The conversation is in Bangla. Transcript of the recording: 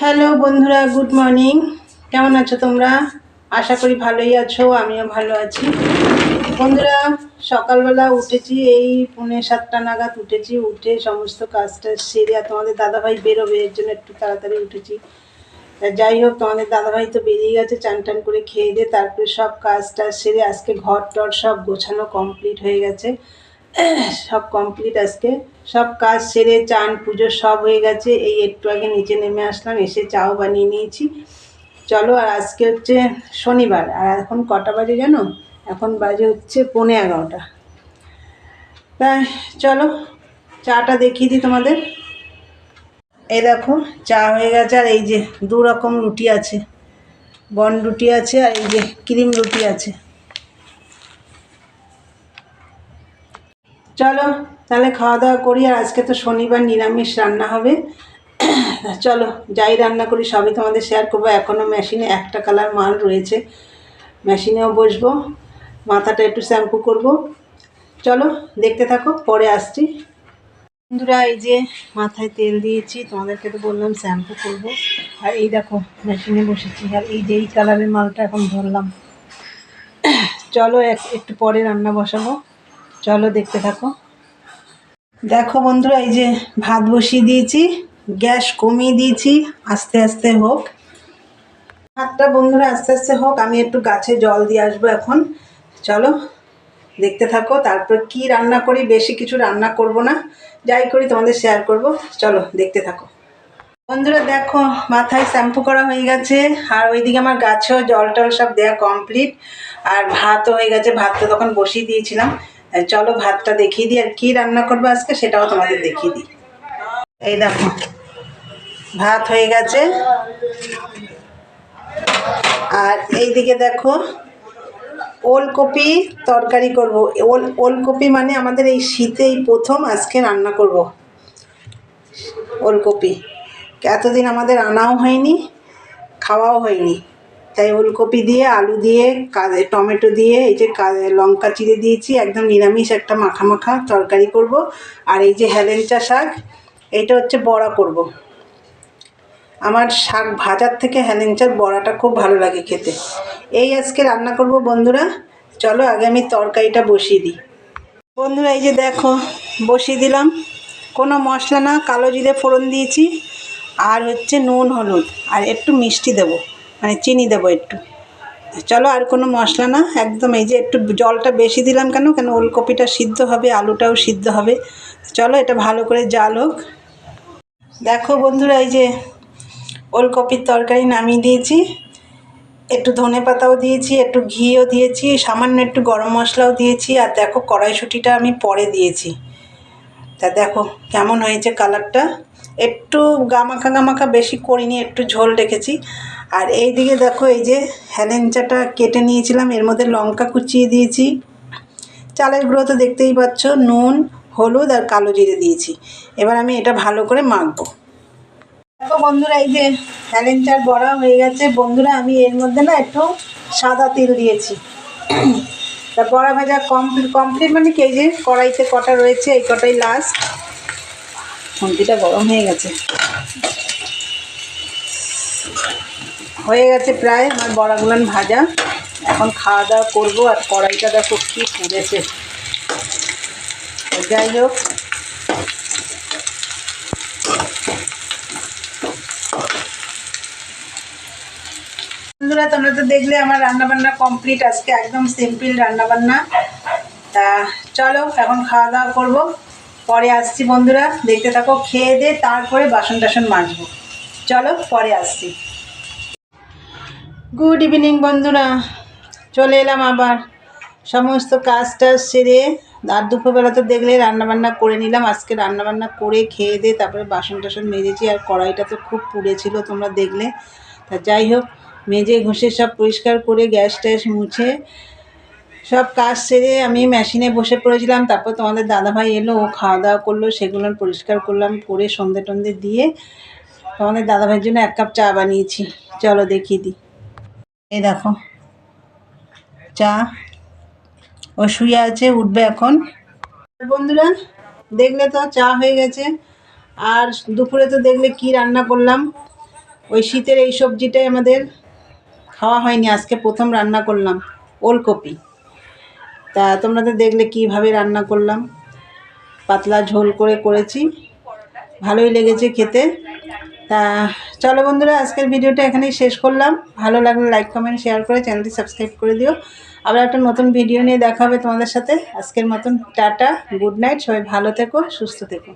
হ্যালো বন্ধুরা, গুড মর্নিং। কেমন আছো তোমরা? আশা করি ভালোই আছো, আমিও ভালো আছি। বন্ধুরা, সকালবেলা উঠেছি, এই 6:45 নাগাদ উঠেছি। উঠে সমস্ত কাজটা সেরে, আর তোমাদের দাদাভাই বেরোবে, এর জন্য একটু তাড়াতাড়ি উঠেছি। তা যাই হোক, তোমাদের দাদাভাই তো বেরিয়ে গেছে, চান টান করে খেয়ে দিয়ে তারপরে সব কাজটা সেরে আজকে ঘর টর সব গোছানো কমপ্লিট হয়ে গেছে। সব কমপ্লিট আজকে, সব কাজ সেরে চান পুজো সব হয়ে গেছে। এই একটু আগে নিচে নেমে আসলাম, এসে চাও বানিয়ে নিয়েছি। চলো, আর আজকে হচ্ছে শনিবার, আর এখন কটা বাজে জানো? এখন বাজে হচ্ছে 11:15। তাই চলো চাটা দেখিয়ে দিই তোমাদের। এই দেখো, চা হয়ে গেছে, আর এই যে 2 রকম রুটি আছে, বন রুটি আছে, আর এই যে ক্রিম রুটি আছে। চলো তাহলে খাওয়া দাওয়া করি। আর আজকে তো শনিবার, নিরামিষ রান্না হবে। চলো যাই রান্না করি সবই তোমাদের শেয়ার করবো। এখনও মেশিনে একটা কালার মাল রয়েছে, মেশিনেও বসবো, মাথাটা একটু শ্যাম্পু করব। চলো দেখতে থাকো, পরে আসছি। বন্ধুরা, এই যে মাথায় তেল দিয়েছি, তোমাদেরকে তো বললাম শ্যাম্পু করব। আর এই দেখো মেশিনে বসেছি, আর এই যে এই কালারের মালটা এখন ধরলাম। চলো একটু পরে রান্না বসাবো, চলো দেখতে থাকো। দেখো বন্ধুরা, এই যে ভাত বসিয়ে দিয়েছি, গ্যাস কমিয়ে দিয়েছি, আস্তে আস্তে হোক ভাতটা। বন্ধুরা আস্তে আস্তে হোক, আমি একটু গাছে জল দিয়ে আসবো এখন। চলো দেখতে থাকো, তারপর কি রান্না করি। বেশি কিছু রান্না করব না, যাই করি তোমাদের শেয়ার করব। চলো দেখতে থাকো। বন্ধুরা দেখো, মাথায় শ্যাম্পু করা হয়ে গেছে, আর ওইদিকে আমার গাছেও জল টল সব দেওয়া কমপ্লিট, আর ভাতও হয়ে গেছে। ভাতটা তখন বসিয়ে দিয়েছিলাম। চলো ভাতটা দেখিয়ে দিই, আর কি রান্না করবো আজকে সেটাও তোমাদের দেখিয়ে দিই। এই দেখো, ভাত হয়ে গেছে, আর এইদিকে দেখো ওলকপি তরকারি করব। ওলকপি মানে আমাদের এই শীতেই প্রথম আজকে রান্না করব ওলকপি। এতদিন আমাদের আনাও হয়নি, খাওয়াও হয়নি। তাই ওলকপি দিয়ে, আলু দিয়ে, টমেটো দিয়ে, এই যে লঙ্কা চিড়ে দিয়েছি, একদম নিরামিষ একটা মাখা মাখা তরকারি করব। আর এই যে হেলেঞ্চা শাক, এইটা হচ্ছে বড়া করব। আমার শাক ভাজার থেকে হেলেঞ্চার বড়াটা খুব ভালো লাগে খেতে। এই আজকে রান্না করব বন্ধুরা। চলো আগে আমি তরকারিটা বসিয়ে দিই। বন্ধুরা এই যে দেখো, বসিয়ে দিলাম। কোনো মশলা না, কালো জিরে ফোড়ন দিয়েছি, আর হচ্ছে নুন হলুদ, আর একটু মিষ্টি দেবো, মানে চিনি দেবো একটু। চলো, আর কোনো মশলা না, একদম। এই যে একটু জলটা বেশি দিলাম, কেন কেন ওলকপিটা সিদ্ধ হবে, আলুটাও সিদ্ধ হবে। চলো এটা ভালো করে জাল হোক। দেখো বন্ধুরা, এই যে ওলকপির তরকারি নামিয়ে দিয়েছি, একটু ধনেপাতাও দিয়েছি, একটু ঘিও দিয়েছি, সামান্য একটু গরম মশলাও দিয়েছি। আর দেখো কড়াইশুঁটিটা আমি পরে দিয়েছি। তা দেখো কেমন হয়েছে কালারটা। একটু গামাখা গামাখা বেশি করিনি, একটু ঝোল রেখেছি। আর এই দিকে দেখো, এই যে হেলেঞ্চাটা কেটে নিয়েছিলাম, এর মধ্যে লঙ্কা কুচিয়ে দিয়েছি, চালের গুঁড়ো তো দেখতেই পাচ্ছ, নুন হলুদ আর কালো জিরে দিয়েছি। এবার আমি এটা ভালো করে মাখবো। দেখো বন্ধুরা, এই যে হেলেঞ্চার বড়া হয়ে গেছে। বন্ধুরা আমি এর মধ্যে না একটু সাদা তেল দিয়েছি। তা বড়া ভাজা কমপ্লিট কমপ্লিট মানে কি, এই যে কড়াইতে কটা রয়েছে, এই কটাই লাস্ট। খুন্তিটা গরম হয়ে গেছে, হয়ে গেছে প্রায় আমার বড়াগুলান ভাজা। এখন খাওয়া দাওয়া করবো। আর কড়াইটা দেখো কি পুড়েছে। যাই হোক, বন্ধুরা তোমরা তো দেখলে আমার রান্নাবান্না কমপ্লিট আজকে, একদম সিম্পল রান্নাবান্না। তা চলো এখন খাওয়া দাওয়া করবো, পরে আসছি। বন্ধুরা দেখতে থাকো, খেয়ে দিয়ে তারপরে বাসন টাসন মাজবো। চলো পরে আসছি। গুড ইভিনিং বন্ধুরা, চলে এলাম আবার সমস্ত কাজ টাজ সেরে। আর দুপুরবেলা তো দেখলে রান্নাবান্না করে নিলাম। আজকে রান্নাবান্না করে খেয়ে দিয়ে তারপরে বাসন টাসন মেজেছি। আর কড়াইটা তো খুব পুড়েছিল তোমরা দেখলে। তা যাই হোক, মেজে ঘষে সব পরিষ্কার করে গ্যাস ট্যাস মুছে সব কাজ সেরে আমি মেশিনে বসে পড়েছিলাম। তারপর তোমাদের দাদাভাই এলো, ও খাওয়া দাওয়া করলো, সেগুলো পরিষ্কার করলাম, করে সন্ধে টন্ধে দিয়ে তোমাদের দাদাভাইয়ের জন্য 1 কাপ চা বানিয়েছি। চলো দেখিয়ে দিই। এই দেখো চা, ও শুয়ে আছে, উঠবে এখন। বন্ধুরা দেখলে তো চা হয়ে গেছে। আর দুপুরে তো দেখলে কি রান্না করলাম, ওই শীতের এই সবজিটাই আমাদের খাওয়া হয়নি, আজকে প্রথম রান্না করলাম ওলকপি। তা তোমরা তো দেখলে কীভাবে রান্না করলাম, পাতলা ঝোল করে করেছি, ভালোই লেগেছে খেতে। তা চলো বন্ধুরা, আজকের ভিডিওটা এখানেই শেষ করলাম। ভালো লাগলে লাইক কমেন্ট শেয়ার করে চ্যানেলটি সাবস্ক্রাইব করে দিও। আবার একটা নতুন ভিডিও নিয়ে দেখা হবে তোমাদের সাথে। আজকের মতন টাটা, গুড নাইট, সবাই ভালো থেকো, সুস্থ থেকো।